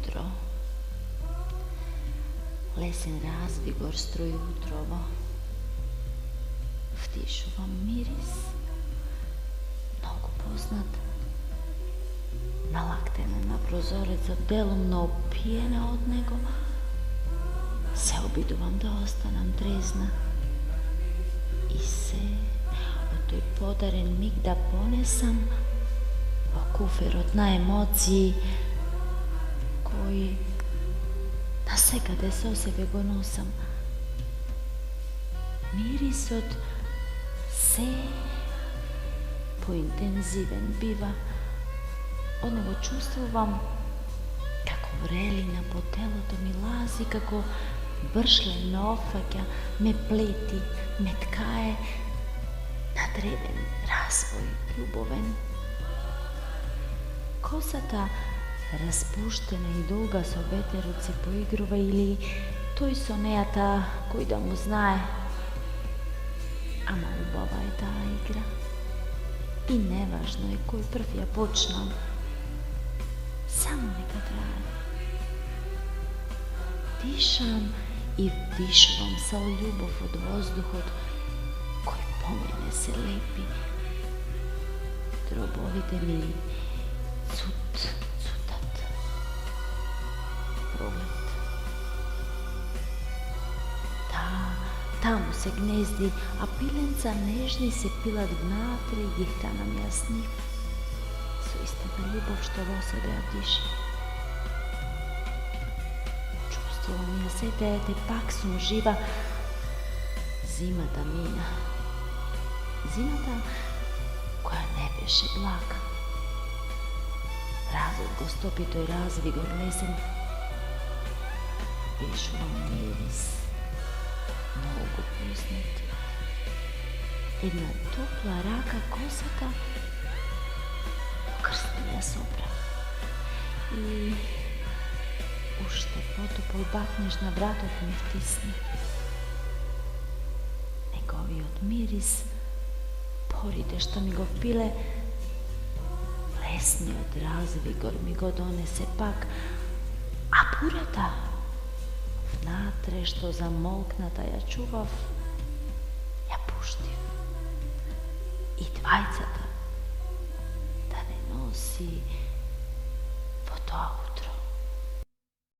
jutro. Lesen razvigor struji utrovo. Vdišu vam miris, mnogo poznat. Nalaktene na prozorec delumno opijena od nego. Se obidu vam da ostanem trezna. I se o toj podaren mig da ponesam o kuferot na emociji koji na sekade so sebe go nosam. Miris od se pointenziven biva. Onovo čustvovam kako vrelina po telo to mi lazi, kako bršle ofakja me pleti, me tkaje na dreven razvoj ljuboven. Kosata raspuštena i dolga so veteruci poigrува ili той со нејата кој да му знае. Ама убава е таа игра. И неважно е кој прв ја почнал. Само нека трае. Дишам и вдишувам со љубов од воздухот кој по мене се лепи. Дробовите ми цутат. Пролет. Таму се гнезди, а пиленца нежни се пилат внатре и ги хранам јас нив. Со истата љубов што во себе ја вдиши. Чувствувам ја сете, ете пак сум жива. Зимата мина. Зимата која не беше блага. Разот го стопи тој развигор лесен. Дишувам мирис. Много познат. Една топла рака косата покрсти ја собра. И уште потопол бакнеш на вратот ми втисни. Неговиот мирис, порите што ми го впиле, лесниот развигор ми го донесе пак, а бурата внатре што замолкната ја чував, ја пуштив. И двајцата да не носи во тоа